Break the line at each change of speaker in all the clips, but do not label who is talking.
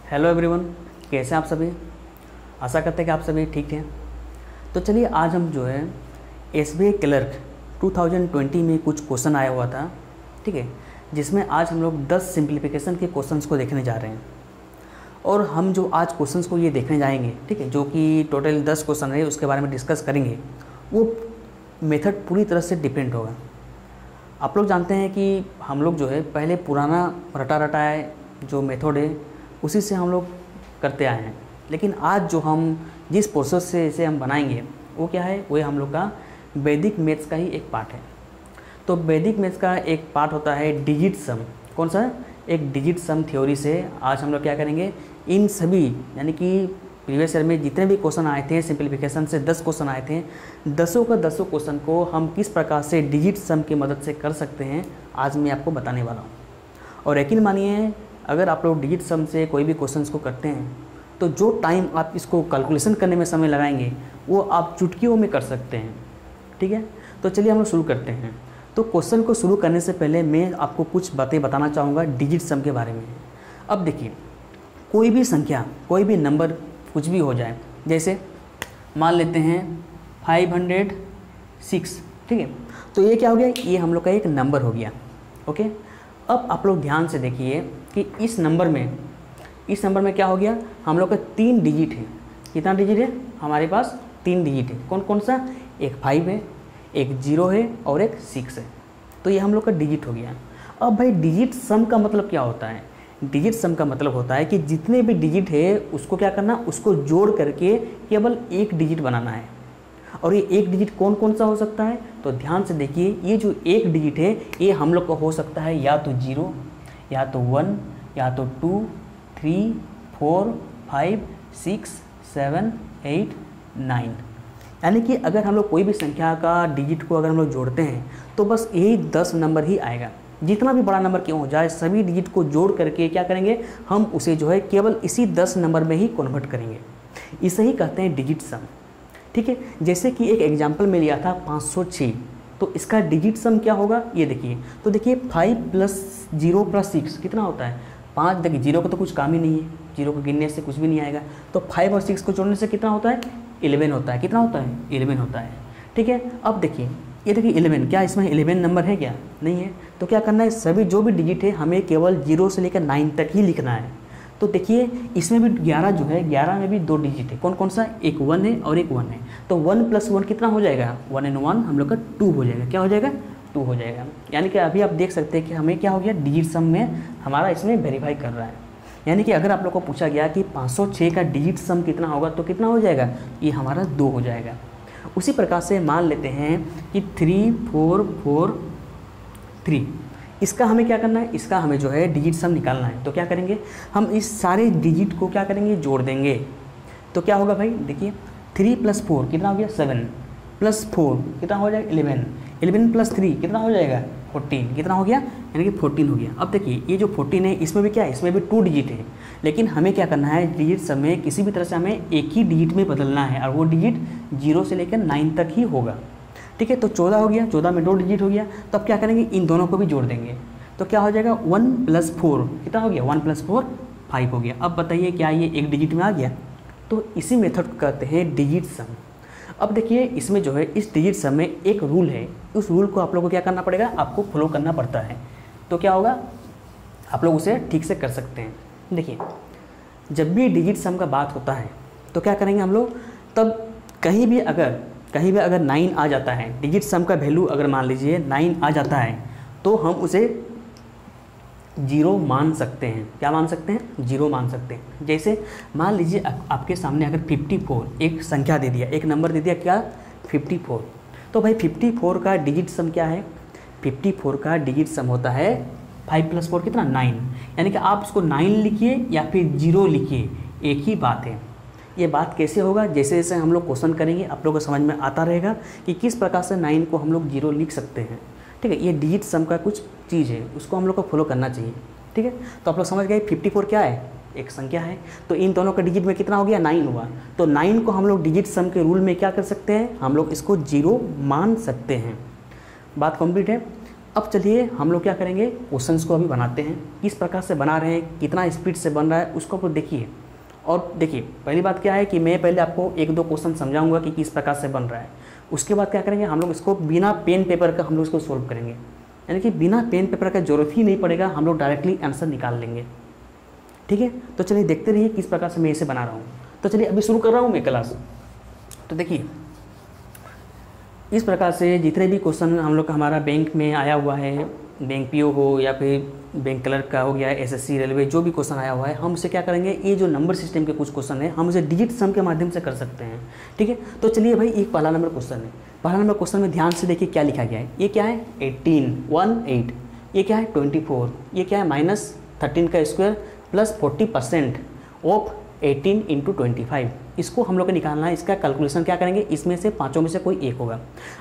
Hello everyone, कैसे हैं आप सभी। आशा करते हैं कि आप सभी ठीक हैं। तो चलिए आज हम जो है एसबीआई क्लर्क 2020 में कुछ क्वेश्चन आया हुआ था, ठीक है, जिसमें आज हम लोग 10 सिंप्लीफिकेशन के क्वेश्चंस को देखने जा रहे हैं। और हम जो आज क्वेश्चंस को ये देखने जाएंगे, ठीक है, जो कि टोटल 10 क्वेश्चन है, उसके बारे में डिस्कस करेंगे। वो मेथड पूरी तरह से डिपेंड होगा। आप लोग जानते हैं कि हम लोग जो है पहले पुराना रटा है जो मेथड है उसी से हम लोग करते आए हैं, लेकिन आज जो हम जिस प्रोसेस से इसे हम बनाएंगे वो क्या है, वो हम लोग का वैदिक मैथ्स का ही एक पार्ट है। तो वैदिक मैथ्स का एक पार्ट होता है डिजिट सम। कौन सा? एक डिजिट सम थ्योरी से आज हम लोग क्या करेंगे, इन सभी यानी कि प्रीवियस ईयर में जितने भी क्वेश्चन आए थे सिंप्लीफिकेशन से 10 क्वेश्चन आए थे, 10 का 10 क्वेश्चन को हम किस प्रकार से डिजिट सम की मदद से कर सकते हैं आज मैं आपको बताने वाला हूँ। और यकीन मानिए, अगर आप लोग डिजिट सम से कोई भी क्वेश्चन को करते हैं तो जो टाइम आप इसको कैलकुलेशन करने में समय लगाएंगे वो आप चुटकियों में कर सकते हैं, ठीक है। तो चलिए हम लोग शुरू करते हैं। तो क्वेश्चन को शुरू करने से पहले मैं आपको कुछ बातें बताना चाहूँगा डिजिट सम के बारे में। अब देखिए, कोई भी संख्या, कोई भी नंबर कुछ भी हो जाए, जैसे मान लेते हैं 506, ठीक है। तो ये क्या हो गया, ये हम लोग का एक नंबर हो गया, ओके। अब आप लोग ध्यान से देखिए कि इस नंबर में क्या हो गया, हम लोग का 3 डिजिट है। कितना डिजिट है हमारे पास? 3 डिजिट है। कौन कौन सा? एक 5 है, एक 0 है और एक 6 है। तो ये हम लोग का डिजिट हो गया। अब भाई डिजिट सम का मतलब क्या होता है? डिजिट सम का मतलब होता है कि जितने भी डिजिट है उसको क्या करना, उसको जोड़ करके केवल एक डिजिट बनाना है। और ये एक डिजिट कौन कौन सा हो सकता है? तो ध्यान से देखिए, ये जो एक डिजिट है ये हम लोग को हो सकता है या तो 0, या तो 1, या तो 2, 3, 4, 5, 6, 7, 8, 9। यानी कि अगर हम लोग कोई भी संख्या का डिजिट को अगर हम लोग जोड़ते हैं तो बस यही 10 नंबर ही आएगा। जितना भी बड़ा नंबर क्यों हो जाए, सभी डिजिट को जोड़ करके क्या करेंगे, हम उसे जो है केवल इसी 10 नंबर में ही कन्वर्ट करेंगे। इसे ही कहते हैं डिजिट सम, ठीक है। जैसे कि एक एग्जाम्पल में लिया था 506, तो इसका डिजिट सम क्या होगा ये देखिए। तो देखिए 5 + 0 + 6 कितना होता है? 5। देखिए 0 का तो कुछ काम ही नहीं है, 0 को गिनने से कुछ भी नहीं आएगा। तो 5 और 6 को जोड़ने से कितना होता है? 11 होता है। कितना होता है? 11 होता है, ठीक है। अब देखिए, ये देखिए 11, क्या इसमें 11 नंबर है क्या? नहीं है। तो क्या करना है, सभी जो भी डिजिट है हमें केवल 0 से लेकर 9 तक ही लिखना है। तो देखिए इसमें भी 11 जो है, 11 में भी 2 डिजिट है। कौन कौन सा? एक 1 है और एक 1 है। तो 1 + 1 कितना हो जाएगा? 1 and 1 हम लोग का 2 हो जाएगा। क्या हो जाएगा? 2 हो जाएगा। यानी कि अभी आप देख सकते हैं कि हमें क्या हो गया, डिजिट सम में हमारा इसमें वेरीफाई कर रहा है। यानी कि अगर आप लोग को पूछा गया कि 506 का डिजिट सम कितना होगा तो कितना हो जाएगा, ये हमारा 2 हो जाएगा। उसी प्रकार से मान लेते हैं कि 3443, इसका हमें क्या करना है, इसका हमें जो है डिजिट सम निकालना है। तो क्या करेंगे, हम इस सारे डिजिट को क्या करेंगे, जोड़ देंगे। तो क्या होगा भाई, देखिए 3 + 4 कितना हो गया? 7 + 4 कितना हो जाएगा? 11 + 3 कितना हो जाएगा? 14 कितना हो गया? यानी कि 14 हो गया। अब देखिए ये जो 14 है इसमें भी क्या है, इसमें भी 2 डिजिट है, लेकिन हमें क्या करना है, डिजिट सम में किसी भी तरह से हमें एक ही डिजिट में बदलना है और वो डिजिट 0 से लेकर 9 तक ही होगा, ठीक है। तो 14 हो गया, 14 में 2 डिजिट हो गया। तो अब क्या करेंगे, इन दोनों को भी जोड़ देंगे। तो क्या हो जाएगा, 1 + 4 कितना हो गया? 1 + 4 5 हो गया। अब बताइए क्या ये एक डिजिट में आ गया? तो इसी मेथड को कहते हैं डिजिट सम। अब देखिए इसमें जो है, इस डिजिट सम में एक रूल है, उस रूल को आप लोगों को क्या करना पड़ेगा, आपको फॉलो करना पड़ता है। तो क्या होगा, आप लोग उसे ठीक से कर सकते हैं। देखिए जब भी डिजिट सम का बात होता है तो क्या करेंगे हम लोग, तब कहीं भी अगर 9 आ जाता है, डिजिट सम का वैल्यू अगर मान लीजिए 9 आ जाता है, तो हम उसे 0 मान सकते हैं। क्या मान सकते हैं? 0 मान सकते हैं। जैसे मान लीजिए आपके सामने अगर 54 एक संख्या दे दिया, एक नंबर दे दिया, क्या? 54। तो भाई 54 का डिजिट सम क्या है? 54 का डिजिट सम होता है 5 + 4 कितना? 9। यानी कि आप इसको 9 लिखिए या फिर 0 लिखिए, एक ही बात है। ये बात कैसे होगा, जैसे जैसे हम लोग क्वेश्चन करेंगे आप लोगों को समझ में आता रहेगा कि किस प्रकार से 9 को हम लोग 0 लिख सकते हैं, ठीक है। ये डिजिट सम का कुछ चीज़ है, उसको हम लोग को फॉलो करना चाहिए, ठीक है। तो आप लोग समझ गए 54 क्या है, एक संख्या है। तो इन दोनों का डिजिट में कितना हो गया? 9 हुआ। तो 9 को हम लोग डिजिट सम के रूल में क्या कर सकते हैं, हम लोग इसको 0 मान सकते हैं। बात कंप्लीट है। अब चलिए हम लोग क्या करेंगे, क्वेश्चंस को अभी बनाते हैं, किस प्रकार से बना रहे हैं, कितना स्पीड से बन रहा है उसको आप देखिए। और देखिए पहली बात क्या है कि मैं पहले आपको एक दो क्वेश्चन समझाऊंगा कि किस प्रकार से बन रहा है, उसके बाद क्या करेंगे हम लोग इसको बिना पेन पेपर का हम लोग इसको सोल्व करेंगे, यानी कि बिना पेन पेपर का जरूरत ही नहीं पड़ेगा, हम लोग डायरेक्टली आंसर निकाल लेंगे। ठीक है, तो चलिए देखते रहिए किस प्रकार से मैं इसे बना रहा हूँ। तो चलिए अभी शुरू कर रहा हूँ मैं क्लास। तो देखिए इस प्रकार से जितने भी क्वेश्चन हम लोग का हमारा बैंक में आया हुआ है, बैंक पीओ हो या फिर बैंक क्लर्क का हो गया, एसएससी रेलवे, जो भी क्वेश्चन आया हुआ है, हम उसे क्या करेंगे, ये जो नंबर सिस्टम के कुछ क्वेश्चन है हम उसे डिजिट सम के माध्यम से कर सकते हैं। ठीक है, तो चलिए भाई एक पहला नंबर क्वेश्चन है। पहला नंबर क्वेश्चन में ध्यान से देखिए क्या लिखा गया है। ये क्या है 18 18, ये क्या है 24, ये क्या है -13 का स्क्वायर प्लस 40% ऑफ 18 × 25। इसको हम लोग को निकालना है। इसका कैलकुलेशन क्या करेंगे, इसमें से पांचों में से कोई एक होगा।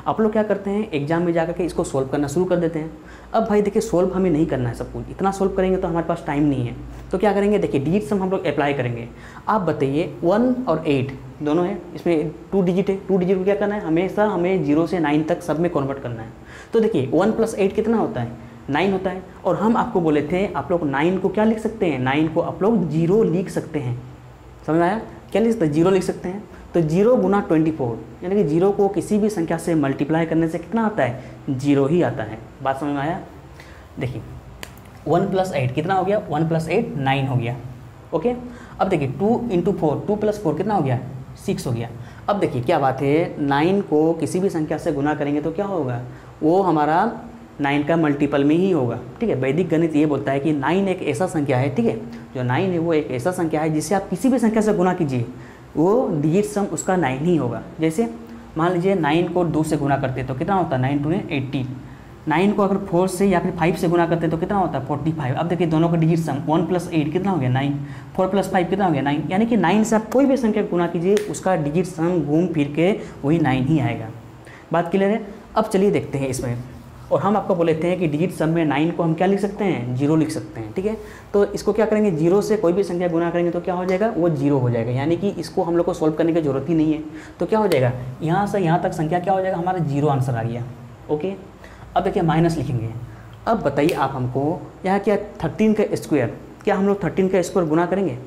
आप लोग क्या करते हैं एग्जाम में जाकर के इसको सोल्व करना शुरू कर देते हैं। अब भाई देखिए सोल्व हमें नहीं करना है सब कुछ, इतना सोल्व करेंगे तो हमारे पास टाइम नहीं है। तो क्या करेंगे, देखिए डिजिट सम हम लोग अप्लाई करेंगे। आप बताइए 1 और 8 दोनों है, इसमें 2 डिजिट है, 2 डिजिट को क्या करना है, हमेशा हमें 0 से 9 तक सब में कन्वर्ट करना है। तो देखिए 1 + 8 कितना होता है, 9 होता है। और हम आपको बोले थे आप लोग 9 को क्या लिख सकते हैं, 9 को आप लोग 0 लिख सकते हैं। समझ में आया, क्या लिख सकते हैं, 0 लिख सकते हैं। तो 0 × 24, यानी कि 0 को किसी भी संख्या से मल्टीप्लाई करने से कितना आता है, 0 ही आता है। बात समझ में आया। देखिए 1 + 8 कितना हो गया, 1 + 8 9 हो गया। ओके, अब देखिए 2 × 4, 2 + 4 कितना हो गया, 6 हो गया। अब देखिए क्या बात है, 9 को किसी भी संख्या से गुना करेंगे तो क्या होगा, वो हमारा 9 का मल्टीपल में ही होगा। ठीक है, वैदिक गणित ये बोलता है कि 9 एक ऐसा संख्या है, ठीक है, जो 9 है वो एक ऐसा संख्या है जिसे आप किसी भी संख्या से गुना कीजिए वो डिजिट सम उसका 9 ही होगा। जैसे मान लीजिए 9 को 2 से गुना करते तो कितना होता है, 9 × 2 = 18। 9 को अगर 4 से या फिर 5 से गुना करते तो कितना होता है, 45। अब देखिए दोनों का डिजिट सम 1 + 8 कितना हो गया, 9, 4 + 5 कितना हो गया, 9। यानी कि 9 से आप कोई भी संख्या गुना कीजिए उसका डिजिट सम घूम फिर के वही 9 ही आएगा। बात क्लियर है। अब चलिए देखते हैं इसमें, और हम आपको बोले थे कि डिजिट सम में 9 को हम क्या लिख सकते हैं, 0 लिख सकते हैं। ठीक है, तो इसको क्या करेंगे, 0 से कोई भी संख्या गुना करेंगे तो क्या हो जाएगा, वो 0 हो जाएगा। यानी कि इसको हम लोग को सोल्व करने की जरूरत ही नहीं है। तो क्या हो जाएगा, यहाँ से यहाँ तक संख्या क्या हो जाएगा, हमारा 0 आंसर आ गया। ओके, अब देखिए माइनस लिखेंगे। अब बताइए आप हमको यहाँ क्या 13 का स्क्वायर, क्या हम लोग 13 का स्क्वायर गुना करेंगे।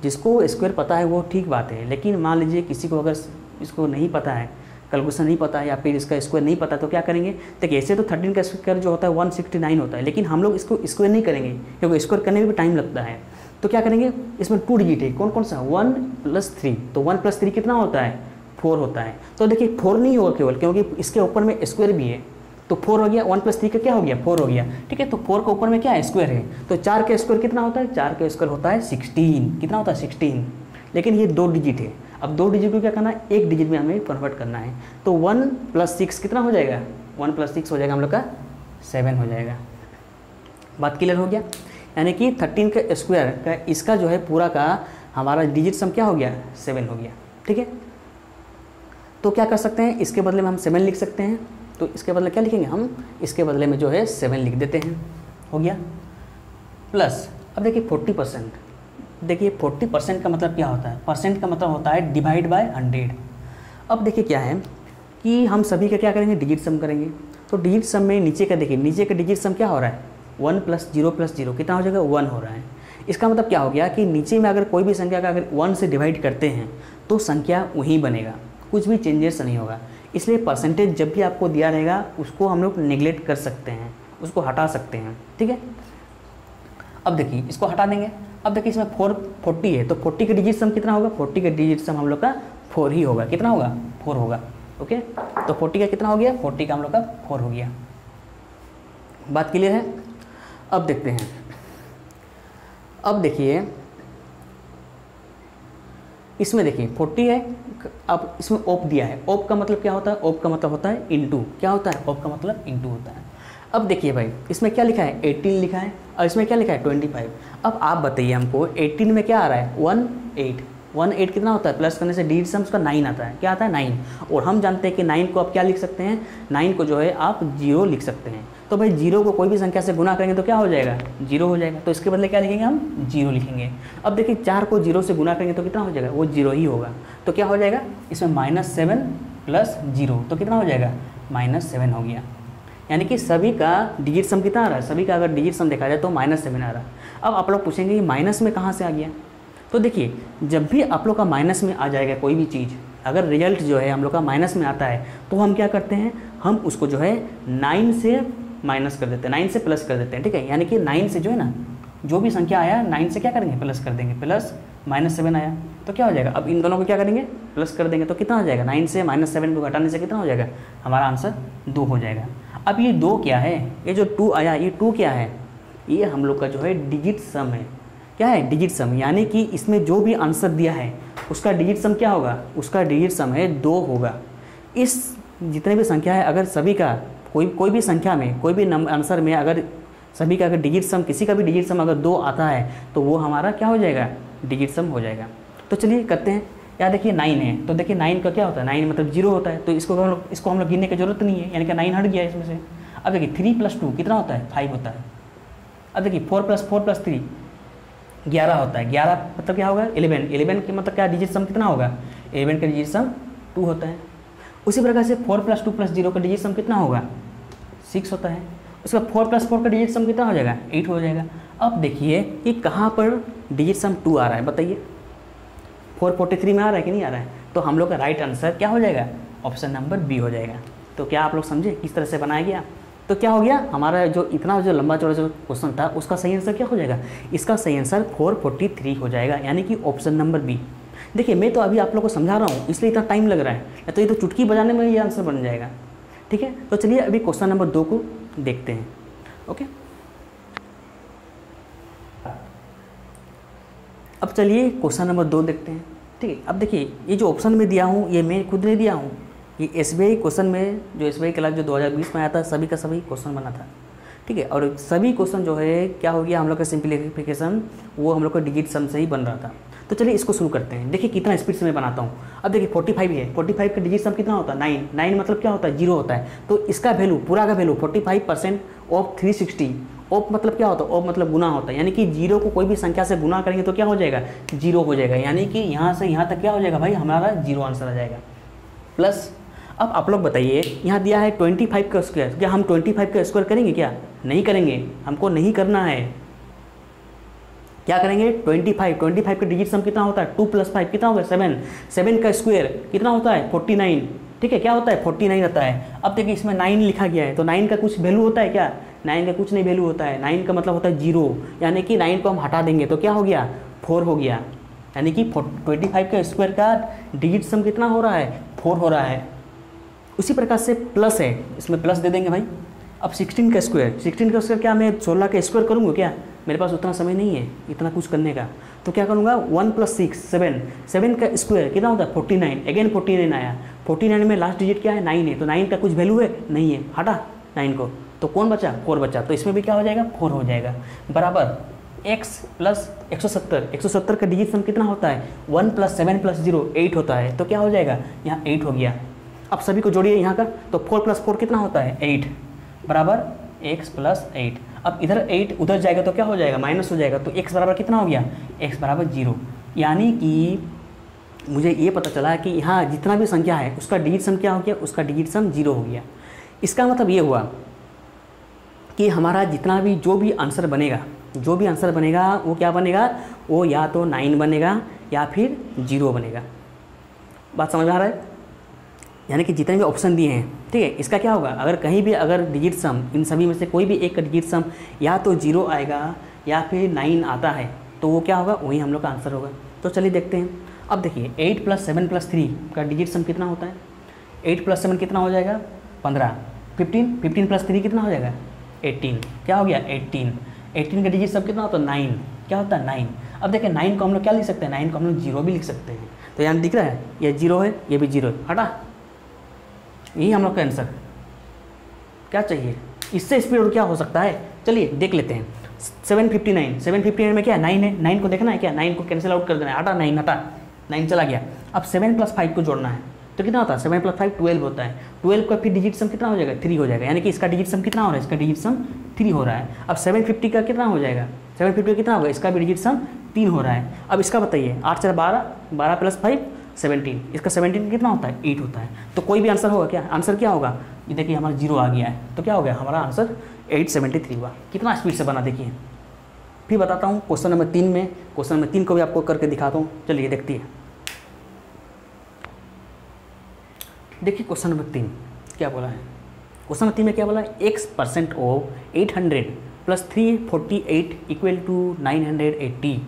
जिसको स्क्वायर पता है वो ठीक बात है, लेकिन मान लीजिए किसी को अगर इसको नहीं पता है, कैलकुलेशन नहीं पता है या फिर इसका स्क्वायर नहीं पता, तो क्या करेंगे, देखिए ऐसे तो 13 का स्क्वायर जो होता है 169 होता है, लेकिन हम लोग इसको स्क्वायर नहीं करेंगे क्योंकि स्क्वायर करने में भी टाइम लगता है। तो क्या करेंगे, इसमें 2 डिजिट है, कौन कौन सा, 1 + 3। तो 1 + 3 कितना होता है, 4 होता है। तो देखिए 4 नहीं होगा केवल, क्योंकि इसके ऊपर में स्क्वायर भी है। तो 4 हो गया, 1 + 3 का क्या हो गया, 4 हो गया। ठीक है, तो 4 के ऊपर में क्या है, स्क्वायर है। तो 4 का स्क्वायर कितना होता है, 4 का स्क्वायर होता है 16। कितना होता है, 16। लेकिन ये 2 डिजिट है। अब 2 डिजिट को क्या करना है, 1 डिजिट में हमें कन्वर्ट करना है। तो 1 + 6 कितना हो जाएगा, 1 + 6 हो जाएगा हम लोग का 7 हो जाएगा। बात क्लियर हो गया। यानी कि 13 का स्क्वायर का इसका जो है पूरा का हमारा डिजिट सम क्या हो गया, 7 हो गया। ठीक है, तो क्या कर सकते हैं, इसके बदले में हम 7 लिख सकते हैं। तो इसके बदले क्या लिखेंगे हम, इसके बदले में जो है 7 लिख देते हैं, हो गया। प्लस अब देखिए 40%। देखिए 40% का मतलब क्या होता है, परसेंट का मतलब होता है डिवाइड बाय 100। अब देखिए क्या है कि हम सभी का क्या करेंगे, डिजिट सम करेंगे। तो डिजिट सम में नीचे का देखिए, नीचे का डिजिट सम क्या हो रहा है, 1 + 0 + 0 कितना हो जाएगा, 1 हो रहा है। इसका मतलब क्या हो गया कि नीचे में अगर कोई भी संख्या का अगर 1 से डिवाइड करते हैं तो संख्या वहीं बनेगा, कुछ भी चेंजेस नहीं होगा। इसलिए परसेंटेज जब भी आपको दिया रहेगा उसको हम लोग नेगलेक्ट कर सकते हैं, उसको हटा सकते हैं। ठीक है, अब देखिए इसको हटा देंगे। अब देखिए इसमें 40 है, तो 40 का डिजिट सम कितना होगा, 40 का डिजिट सम हम लोग का 4 ही होगा। कितना होगा, 4 होगा। ओके, तो 40 का कितना हो गया, 40 का हम लोग का 4 हो गया। बात क्लियर है। अब देखते हैं, अब देखिए इसमें देखिए 40 है, अब इसमें ऑप दिया है। ऑप का मतलब क्या होता है, ऑप का मतलब होता है इनटू। क्या होता है, ऑप का मतलब इनटू होता है। अब देखिए भाई इसमें क्या लिखा है, 18 लिखा है, और इसमें क्या लिखा है, 25। अब आप बताइए हमको 18 में क्या आ रहा है, 18 कितना होता है, प्लस करने से डिजिट सम उसका 9 आता है। क्या आता है, 9। और हम जानते हैं कि 9 को आप क्या लिख सकते हैं, 9 को जो है आप 0 लिख सकते हैं। तो भाई 0 को कोई भी संख्या से गुना करेंगे तो क्या हो जाएगा, 0 हो जाएगा। तो इसके बदले क्या लिखेंगे हम, 0 लिखेंगे। अब देखिए 4 को 0 से गुना करेंगे तो कितना हो जाएगा, वो 0 ही होगा। तो क्या हो जाएगा, इसमें -7 + 0 तो कितना हो जाएगा, -7 हो गया। यानी कि सभी का डिजिट सम कितना आ रहा है, सभी का अगर डिजिट सम देखा जाए तो -7 आ रहा है। अब आप लोग पूछेंगे कि माइनस में कहाँ से आ गया, तो देखिए जब भी आप लोग का माइनस में आ जाएगा कोई भी चीज़, अगर रिजल्ट जो है हम लोग का माइनस में आता है तो हम क्या करते हैं, हम उसको जो है 9 से माइनस कर देते हैं, 9 से प्लस कर देते हैं, ठीक है। यानी कि 9 से जो है ना जो भी संख्या आया 9 से क्या करेंगे, प्लस कर देंगे, प्लस -7 आया तो क्या हो जाएगा, अब इन दोनों को क्या करेंगे, प्लस कर देंगे तो कितना हो जाएगा, 9 से -7 को घटाने से कितना हो जाएगा, हमारा आंसर 2 हो जाएगा। अब ये 2 क्या है, ये जो 2 आया ये 2 क्या है, ये हम लोग का जो है डिजिट सम है। क्या है, डिजिट सम, यानी कि इसमें जो भी आंसर दिया है उसका डिजिट सम क्या होगा, उसका डिजिट सम है 2 होगा। इस जितने भी संख्या है अगर सभी का कोई भी संख्या में कोई भी आंसर में अगर सभी का अगर डिजिट सम, किसी का भी डिजिट सम अगर 2 आता है तो वो हमारा क्या हो जाएगा, डिजिट सम हो जाएगा। तो चलिए करते हैं। या देखिए 9 है, तो देखिए 9 का क्या होता है, 9 मतलब 0 होता है, तो इसको हम लोग गिनने की जरूरत नहीं है, यानी कि 9 हट गया इसमें से। अब देखिए 3 + 2 कितना होता है, 5 होता है। अब देखिए 4 + 4 + 3 11 होता है, 11 मतलब क्या होगा, 11 के मतलब क्या डिजिट सम कितना होगा, 11 का डिजिट सम 2 होता है। उसी प्रकार से 4 + 2 + 0 का डिजिट सम कितना होगा, 6 होता है। उसका 4 + 4 का डिजिट सम कितना हो जाएगा, 8 हो जाएगा। अब देखिए कि कहाँ पर डिजिट सम 2 आ रहा है, बताइए 443 में आ रहा है कि नहीं आ रहा है, तो हम लोग का राइट आंसर क्या हो जाएगा, ऑप्शन नंबर बी हो जाएगा। तो क्या आप लोग समझे किस तरह से बनाया गया, तो क्या हो गया हमारा जो इतना जो लंबा चौड़ा जो क्वेश्चन था उसका सही आंसर क्या हो जाएगा, इसका सही आंसर 443 हो जाएगा, यानी कि ऑप्शन नंबर बी। देखिए मैं तो अभी आप लोग को समझा रहा हूँ इसलिए इतना टाइम लग रहा है, या तो ये तो चुटकी बजाने में ये आंसर बन जाएगा, ठीक है। तो चलिए अभी क्वेश्चन नंबर 2 को देखते हैं। ओके, अब चलिए क्वेश्चन नंबर 2 देखते हैं, ठीक है। अब देखिए ये जो ऑप्शन में दिया हूँ ये मैं खुद नहीं दिया हूँ, ये SBI क्वेश्चन में जो SBI क्लास जो 2020 में आया था सभी का सभी क्वेश्चन बना था, ठीक है। और सभी क्वेश्चन जो है क्या हो गया हम लोग का सिंप्लीफिकेशन, वो हम लोग का डिजिट सम से ही बन रहा था। तो चलिए इसको शुरू करते हैं। देखिए कितना स्पीड से मैं बनाता हूँ। अब देखिए 45 है, 45 का डिजिट सम कितना होता है, 9, 9 मतलब क्या होता है, 0 होता है। तो इसका वैल्यू पूरा का वैल्यू 45% ऑफ 360, ऑफ मतलब क्या होता है, ऑफ मतलब गुना होता है, यानी कि 0 को कोई भी संख्या से गुना करेंगे तो क्या हो जाएगा, 0 हो जाएगा, यानी कि यहाँ से यहाँ तक क्या हो जाएगा भाई, हमारा 0 आंसर आ जाएगा। प्लस अब आप लोग बताइए यहाँ दिया है 25 का स्क्वायर, क्या हम 25 का स्क्वायर करेंगे, क्या नहीं करेंगे, हमको नहीं करना है। क्या करेंगे, 25 का डिजिट सम कितना होता है, 2 + 5 कितना होगा, 7, 7 का स्क्वायर कितना होता है, 49, ठीक है, क्या होता है 49 आता है। अब देखिए इसमें 9 लिखा गया है, तो 9 का कुछ वैल्यू होता है क्या, 9 का कुछ नहीं वैल्यू होता है, 9 का मतलब होता है 0, यानी कि 9 को हम हटा देंगे तो क्या हो गया, 4 हो गया, यानी कि 25 का स्क्वायर का डिजिट सम कितना हो रहा है, 4 हो रहा है। उसी प्रकार से प्लस है, इसमें प्लस दे देंगे भाई। अब 16 का स्क्वायर क्या मैं 16 का स्क्वायर करूँगा क्या, मेरे पास उतना समय नहीं है इतना कुछ करने का, तो क्या करूँगा 1 + 6 7, 7 का स्क्वायर कितना होता है 49, अगेन 49 आया, 49 में लास्ट डिजिट क्या है 9 है, तो 9 का कुछ वैल्यू है नहीं है, हटा 9 को, तो कौन बचा 4 बचा, तो इसमें भी क्या हो जाएगा 4 हो जाएगा, बराबर x + 170 का डिजिट सम कितना होता है 1 + 7 + 0 8 होता है, तो क्या हो जाएगा यहाँ 8 हो गया। अब सभी को जोड़िए यहाँ का, तो 4 + 4 कितना होता है 8, बराबर x + 8। अब इधर 8 उधर जाएगा तो क्या हो जाएगा माइनस हो जाएगा, तो x बराबर कितना हो गया, x बराबर 0, यानी कि मुझे ये पता चला कि यहाँ जितना भी संख्या है उसका डिजिट सम क्या हो गया, उसका डिजिट सम 0 हो गया। इसका मतलब ये हुआ कि हमारा जितना भी जो भी आंसर बनेगा वो क्या बनेगा, वो या तो 9 बनेगा या फिर 0 बनेगा। बात समझ में आ रहा है, यानी कि जितने भी ऑप्शन दिए हैं, ठीक है, इसका क्या होगा, अगर कहीं भी अगर डिजिट सम इन सभी में से कोई भी एक का डिजिट सम या तो 0 आएगा या फिर 9 आता है तो वो क्या होगा, वही हम लोग का आंसर होगा। तो चलिए देखते हैं। अब देखिए 8 + 7 + 3 का डिजिट सम कितना होता है, 8 + 7 कितना हो जाएगा 15, 15 + 3 कितना हो जाएगा 18, क्या हो गया 18 का डिजिट सम कितना होता है 9, क्या होता है 9। अब देखिए 9 को हम लोग क्या लिख सकते हैं, 9 को हम लोग 0 भी लिख सकते हैं, तो यहाँ दिख रहा है ये 0 है ये भी 0 है, हटा, यही हम लोग का आंसर। क्या चाहिए इससे स्पीड और क्या हो सकता है, चलिए देख लेते हैं। 759 में क्या है 9 है, 9 को देखना है क्या, 9 को कैंसिल आउट कर देना है, हटा 9 चला गया। अब 7 + 5 को जोड़ना है तो कितना होता है, 7 + 5 12 होता है, 12 का फिर डिजिट सम कितना हो जाएगा 3 हो जाएगा, यानी कि इसका डिजिट सम कितना हो रहा है, इसका डिजिट सम 3 हो रहा है। अब 750 का कितना हो जाएगा, 750 कितना होगा, इसका भी डिजिट सम 3 हो रहा है। अब इसका बताइए 8 × 4 12, 12 + 5 17, इसका 17 कितना होता है 8 होता है। तो कोई भी आंसर होगा क्या, आंसर क्या होगा ये देखिए हमारा 0 आ गया है, तो क्या हो गया हमारा आंसर 873 हुआ। कितना स्पीड से बना देखिए। फिर बताता हूँ क्वेश्चन नंबर 3 में, क्वेश्चन नंबर 3 को भी आपको करके दिखाता हूँ, चलिए देखती है। देखिए क्वेश्चन नंबर 3 क्या बोला है। क्वेश्चन नंबर 3 में क्या बोला है, x% of 800 + 348 equal to 980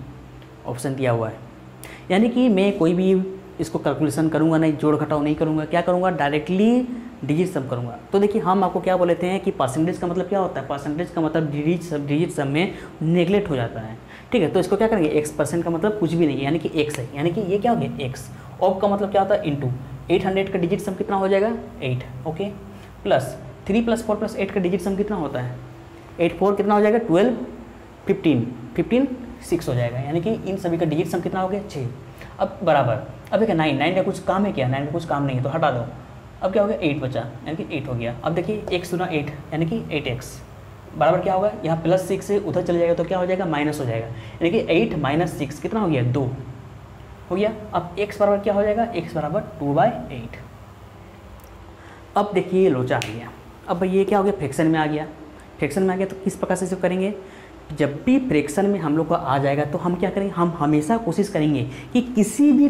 option दिया हुआ है। यानी कि मैं कोई भी इसको कैलकुलेशन करूँगा नहीं, जोड़ घटाव नहीं करूँगा, क्या करूँगा डायरेक्टली डिजिट सम करूँगा। तो देखिए हम आपको क्या बोले थे कि परसेंटेज का मतलब क्या होता है, परसेंटेज का मतलब डिजिट सम में नेगलेक्ट हो जाता है, ठीक है। तो इसको क्या करेंगे, x% का मतलब कुछ भी नहीं है, यानी कि x है, यानी कि ये क्या हो गया x। ऑफ का मतलब क्या होता है, इंटू 800 का डिजिट सम कितना हो जाएगा 8, ओके, प्लस 3 + 4 + 8 का डिजिट सम कितना होता है 8 4 कितना हो जाएगा 12 15 15 6 हो जाएगा, यानी कि इन सभी का डिजिट सम कितना हो गया 6। अब बराबर, अब देखिए 9 का कुछ काम है क्या, 9 का कुछ काम नहीं है तो हटा दो। अब क्या हो गया 8 बचा, यानी कि 8 हो गया। अब देखिए x × 8 यानी कि 8x बराबर क्या होगा, यहाँ +6 से उधर चले जाएगा तो क्या हो जाएगा माइनस हो जाएगा, यानी कि 8 - 6 कितना हो गया 2 हो गया। अब x बराबर क्या हो जाएगा, x बराबर 2/8। अब देखिए ये लोचा आ गया। अब ये क्या हो गया, फ्रैक्शन में आ गया। फ्रैक्शन में आ गया तो किस प्रकार से इसको करेंगे, जब भी फ्रैक्शन में हम लोग को आ जाएगा तो हम क्या करेंगे, हम हमेशा कोशिश करेंगे कि किसी भी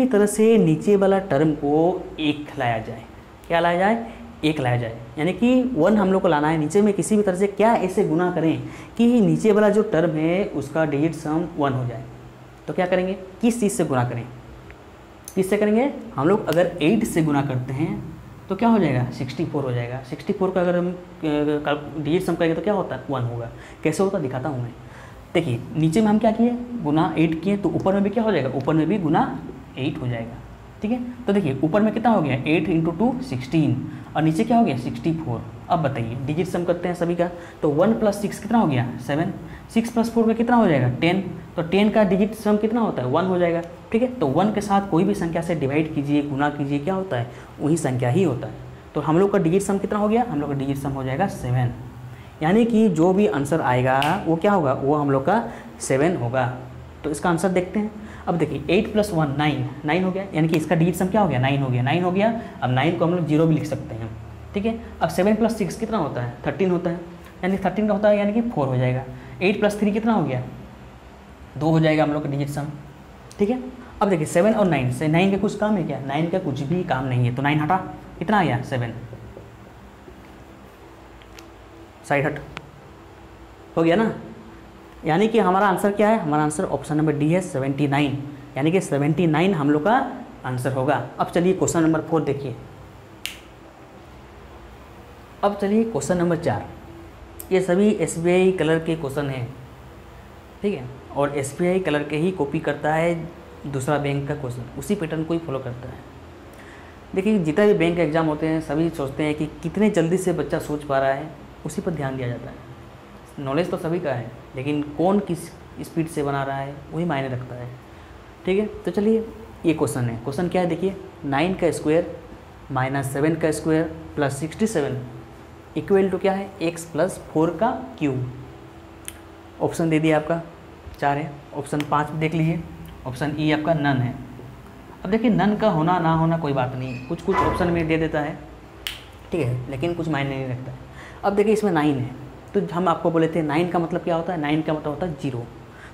तरह से नीचे वाला टर्म को 1 लाया जाए। क्या लाया जाए, 1 लाया जाए, यानी कि 1 हम लोग को लाना है। नीचे में किसी भी तरह से क्या ऐसे गुना करें कि नीचे वाला जो टर्म है उसका डिजिट सम 1 हो जाए। तो क्या करेंगे, किस चीज़ से गुना करें, किससे करेंगे, हम लोग अगर 8 से गुना करते हैं तो क्या हो जाएगा 64 हो जाएगा। 64 का अगर हम डिजिट सम करेंगे तो क्या होता है 1 होगा। कैसे होता दिखाता हूँ मैं। देखिए नीचे में हम क्या किए, गुना 8 किए, तो ऊपर में भी क्या हो जाएगा, ऊपर में भी गुना 8 हो जाएगा, ठीक है। तो देखिए ऊपर में कितना हो गया 8 × 2 16 और नीचे क्या हो गया 64। अब बताइए डिजिट सम करते हैं सभी का, तो 1 + 6 कितना हो गया 7, 6 + 4 का कितना हो जाएगा 10, तो 10 का डिजिट सम कितना होता है 1 हो जाएगा, ठीक है। तो 1 के साथ कोई भी संख्या से डिवाइड कीजिए, गुना कीजिए, क्या होता है वही संख्या ही होता है। तो हम लोग का डिजिट सम कितना हो गया, हम लोग का डिजिट सम हो जाएगा 7, यानी कि जो भी आंसर आएगा वो क्या होगा, वो हम लोग का 7 होगा। तो इसका आंसर देखते हैं। अब देखिए 8 + 1 9 हो गया, यानी कि इसका डिजिट सम क्या हो गया 9 हो गया। अब 9 को हम लोग 0 भी लिख सकते हैं, ठीक है। अब 7 + 6 कितना होता है 13 होता है, यानी 13 का होता है, यानी कि 4 हो जाएगा। 8 + 3 कितना हो गया 2 हो जाएगा हम लोग का डिजिट सम, ठीक है। अब देखिए 7 और 9 से 9 का कुछ काम है क्या, 9 का कुछ भी काम नहीं है, तो 9 हटा, कितना आ गया 7, साइड हट हो गया ना। यानी कि हमारा आंसर क्या है, हमारा आंसर ऑप्शन नंबर डी है 79, यानी कि 79 हम लोग का आंसर होगा। अब चलिए क्वेश्चन नंबर 4 देखिए। अब चलिए क्वेश्चन नंबर 4, ये सभी SBI कलर के क्वेश्चन हैं, ठीक है, और SBI कलर के ही कॉपी करता है दूसरा बैंक का क्वेश्चन, उसी पैटर्न को ही फॉलो करता है। देखिए जितना भी बैंक एग्जाम होते हैं सभी सोचते हैं कि कितने जल्दी से बच्चा सोच पा रहा है, उसी पर ध्यान दिया जाता है। नॉलेज तो सभी का है, लेकिन कौन किस स्पीड से बना रहा है वही मायने रखता है, ठीक है। तो चलिए ये क्वेश्चन है, क्वेश्चन क्या है देखिए, 9 का स्क्वायर - 7 का स्क्वायर + 67 इक्वल टू क्या है x + 4 का क्यूब। ऑप्शन दे दिया आपका 4 है, ऑप्शन 5 देख लीजिए, ऑप्शन ई आपका नन है। अब देखिए नन का होना ना होना कोई बात नहीं, कुछ कुछ ऑप्शन में दे देता है, ठीक है, लेकिन कुछ मायने नहीं रखता है। अब देखिए इसमें 9 है, तो हम आपको बोले थे 9 का मतलब क्या होता है, 9 का मतलब होता है 0।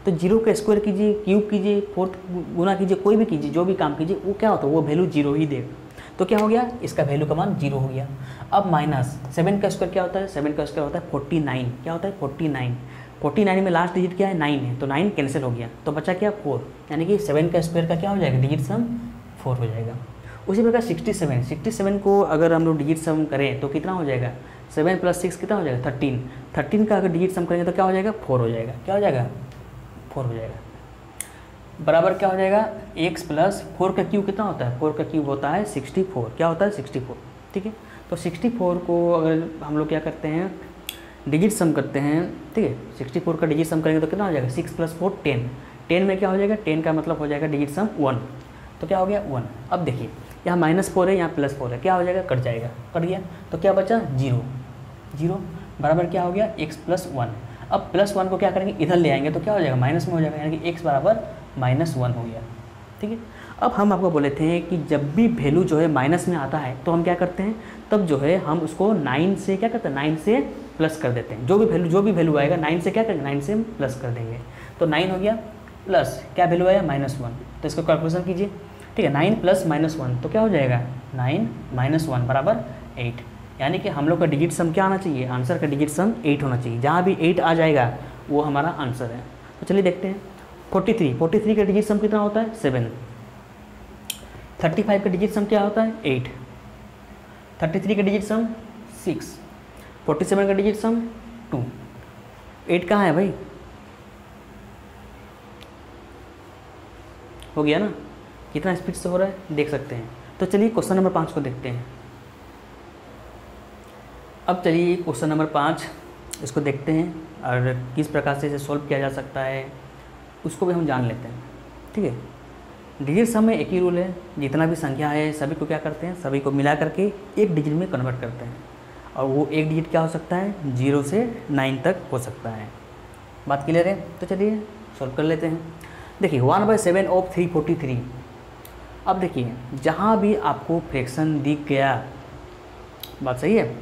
तो 0 का स्क्वायर कीजिए, क्यूब कीजिए, 4 गुना कीजिए, कोई भी कीजिए, जो भी काम कीजिए, वो क्या होता है, वो वैल्यू 0 ही देगा। तो क्या हो गया, इसका वैल्यू का मान 0 हो गया। अब -7 का स्क्वायर क्या होता है, 7 का स्क्वायर होता है 49, क्या होता है 49। 49 में लास्ट डिजिट क्या है 9 है, तो 9 कैंसिल हो गया, तो बचा क्या 4, यानी कि 7 का स्क्वायर का क्या हो जाएगा डिजिट सम 4 हो जाएगा। उसी प्रकार 67 को अगर हम लोग डिजिट सम करें तो कितना हो जाएगा, 7 + 6 कितना हो जाएगा 13। 13 का अगर डिजिट सम करेंगे तो क्या हो जाएगा 4 हो जाएगा, क्या हो जाएगा 4 हो जाएगा। बराबर क्या हो जाएगा x + 4 का क्यूब कितना होता है, 4 का क्यूब होता है 64, क्या होता है 64, ठीक है। तो 64 को अगर हम लोग क्या करते हैं डिजिट सम करते हैं, ठीक है, 64 का डिजिट सम करेंगे तो कितना हो जाएगा 6 + 4 10, 10 में क्या हो जाएगा 10 का मतलब हो जाएगा डिजिट सम 1, तो क्या हो गया 1। अब देखिए यहाँ -4 है, यहाँ +4 है, क्या हो जाएगा कट जाएगा, कट गया, तो क्या बचा 0 बराबर क्या हो गया x + 1। अब +1 को क्या करेंगे इधर ले आएंगे तो क्या हो जाएगा माइनस में हो जाएगा, यानी कि x बराबर -1 हो गया, ठीक है। अब हम आपको बोले थे कि जब भी वैल्यू जो है माइनस में आता है तो हम क्या करते हैं, तब जो है हम उसको 9 से क्या करते हैं, 9 से प्लस कर देते हैं। जो भी वैल्यू आएगा 9 से क्या करेंगे, 9 से प्लस कर देंगे। तो 9 हो गया प्लस क्या वैल्यू आया -1, तो इसको कैलकुलेशन कीजिए। ठीक है, 9 प्लस -1 तो क्या हो जाएगा, 9 - 1 बराबर 8। यानी कि हम लोग का डिजिट सम क्या आना चाहिए, आंसर का डिजिट सम 8 होना चाहिए। जहाँ भी 8 आ जाएगा वो हमारा आंसर है। तो चलिए देखते हैं 43 का डिजिट सम कितना होता है, 7। 35 का डिजिट सम क्या होता है, 8। 33 का डिजिट सम 6। 47 का डिजिट सम 2। 8 कहाँ है भाई, हो गया ना, कितना स्पीड से हो रहा है देख सकते हैं। तो चलिए क्वेश्चन नंबर 5 को देखते हैं। अब चलिए क्वेश्चन नंबर 5 इसको देखते हैं और किस प्रकार से इसे सॉल्व किया जा सकता है उसको भी हम जान लेते हैं। ठीक है, डिजिट सम में एक ही रूल है, जितना भी संख्या है सभी को क्या करते हैं, सभी को मिला करके एक डिजिट में कन्वर्ट करते हैं। और वो एक डिजिट क्या हो सकता है, 0 से 9 तक हो सकता है। बात क्लियर है? तो चलिए सॉल्व कर लेते हैं। देखिए 1/7 ऑफ 343। अब देखिए जहाँ भी आपको फ्रैक्शन दिख गया, बात सही है,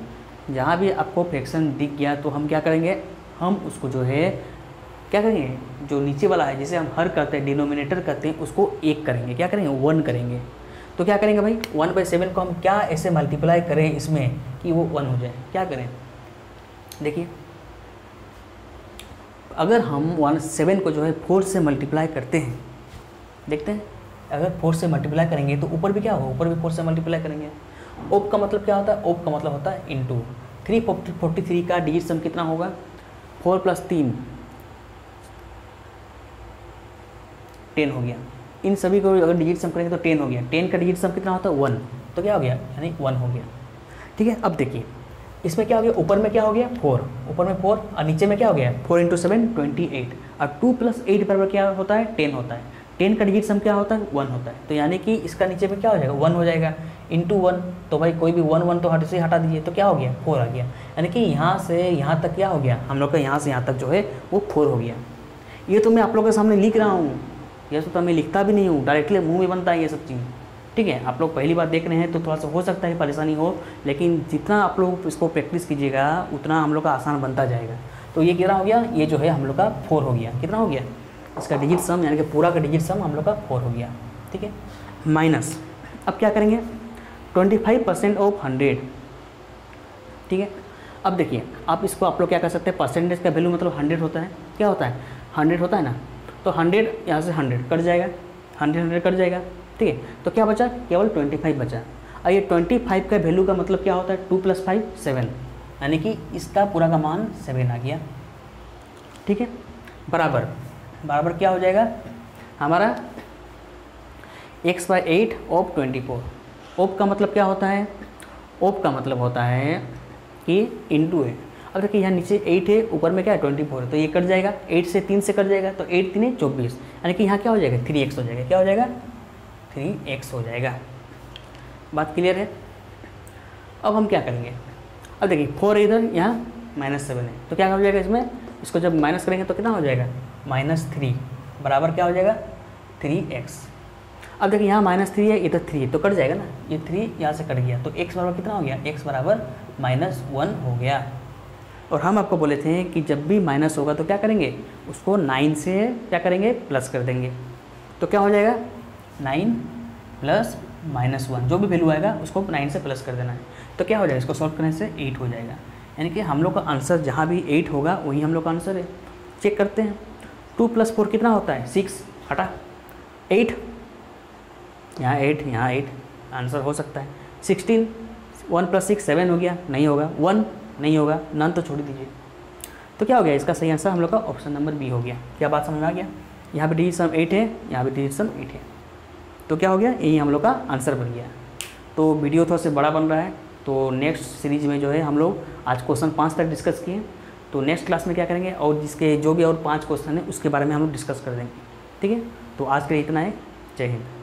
जहाँ भी आपको फ्रैक्शन दिख गया तो हम क्या करेंगे, हम उसको जो है क्या करेंगे, जो नीचे वाला है जिसे हम हर करते हैं, डिनोमिनेटर करते हैं, उसको 1 करेंगे, क्या करेंगे 1 करेंगे। तो क्या करेंगे भाई, 1/7 को हम क्या ऐसे मल्टीप्लाई करें इसमें कि वो 1 हो जाए, क्या करें। देखिए अगर हम 7 को जो है 4 से मल्टीप्लाई करते हैं, देखते हैं अगर 4 से मल्टीप्लाई करेंगे तो ऊपर भी क्या होगा, ऊपर भी 4 से मल्टीप्लाई करेंगे। ओप का मतलब क्या होता है, ओप का मतलब होता है इनटू। 343 का डिजिट सम कितना होगा, 4 + 3 10 हो गया। इन सभी को अगर डिजिट सम करेंगे तो 10 हो गया। 10 का डिजिट सम कितना होता है 1, तो क्या हो गया, यानी 1 हो गया। ठीक है, अब देखिए इसमें क्या हो गया, ऊपर में क्या हो गया 4, ऊपर में 4 और नीचे में क्या हो गया 4 × 7 28 और 2 + 8 बराबर क्या होता है 10 होता है। 10 का डिजिट सम क्या होता है 1 होता है। तो यानी कि इसका नीचे में क्या हो जाएगा 1 हो जाएगा इंटू 1। तो भाई कोई भी 1 तो हट से हटा दीजिए तो क्या हो गया 4 आ गया। यानी कि यहाँ से यहाँ तक क्या हो गया, हम लोग का यहाँ से यहाँ तक जो है वो 4 हो गया। ये तो मैं आप लोगों के सामने लिख रहा हूँ, ये तो मैं लिखता भी नहीं हूँ, डायरेक्टली मुँह में बनता है ये सब चीज़। ठीक है, आप लोग पहली बार देख रहे हैं तो थोड़ा सा हो सकता है परेशानी हो, लेकिन जितना आप लोग इसको प्रैक्टिस कीजिएगा उतना हम लोग का आसान बनता जाएगा। तो ये कितना हो गया, ये जो है हम लोग का 4 हो गया। कितना हो गया, इसका डिजिट सम यानी कि पूरा का डिजिट सम हम लोग का 4 हो गया। ठीक है, माइनस अब क्या करेंगे 25% ऑफ 100। ठीक है, अब देखिए आप इसको आप लोग क्या कर सकते हैं, परसेंटेज का वैल्यू मतलब 100 होता है, क्या होता है 100 होता है ना। तो 100 यहाँ से 100 कट जाएगा, 100 कट जाएगा। ठीक है, तो क्या बचा, केवल 25 बचा। और ये 25 का वैल्यू का मतलब क्या होता है 2 + 5 7, यानी कि इसका पूरा का मान 7 आ गया। ठीक है, बराबर बराबर क्या हो जाएगा हमारा x/8 ऑफ 24। ऑफ का मतलब क्या होता है, ऑफ का मतलब होता है कि इनटू है। अब देखिए यहाँ नीचे 8 है, ऊपर में क्या है 24 है, तो ये कट जाएगा, 8 से 3 से कट जाएगा, तो 8 × 3 = 24, यानी कि यहाँ क्या हो जाएगा 3x हो जाएगा। क्या हो जाएगा 3x हो जाएगा। बात क्लियर है? अब हम क्या करेंगे, अब देखिए 4 इधर, यहाँ -7 है, तो क्या हो जाएगा इसमें, इसको जब माइनस करेंगे तो कितना हो जाएगा -3 बराबर क्या हो जाएगा 3x। अब देखिए यहाँ -3 है, इधर 3 है, तो कट जाएगा ना, ये 3 यहाँ से कट गया, तो x बराबर कितना हो गया, x बराबर -1 हो गया। और हम आपको बोले थे कि जब भी माइनस होगा तो क्या करेंगे, उसको 9 से क्या करेंगे प्लस कर देंगे। तो क्या हो जाएगा 9 + -1, जो भी वैल्यू आएगा उसको 9 से प्लस कर देना है। तो क्या हो जाएगा, इसको सॉल्व करने से 8 हो जाएगा। यानी कि हम लोग का आंसर जहाँ भी 8 होगा वही हम लोग का आंसर है। चेक करते हैं, 2 + 4 कितना होता है 6, हटा 8, यहाँ 8 यहाँ 8, आंसर हो सकता है 16। 1 + 6 7 हो गया, नहीं होगा, 1 नहीं होगा, नन तो छोड़ दीजिए। तो क्या हो गया, इसका सही आंसर हम लोग का ऑप्शन नंबर बी हो गया। क्या बात समझ में आ गया, यहाँ पे डिजिट सम 8 है, यहाँ पे डिजिट सम 8 है, तो क्या हो गया, यही हम लोग का आंसर बन गया। तो वीडियो थोड़ा से बड़ा बन रहा है, तो नेक्स्ट सीरीज में जो है हम लोग आज क्वेश्चन 5 तक डिस्कस किए, तो नेक्स्ट क्लास में क्या करेंगे और जिसके जो भी और 5 क्वेश्चन है उसके बारे में हम लोग डिस्कस कर देंगे। ठीक है, तो आज के लिए इतना है। जय हिंद।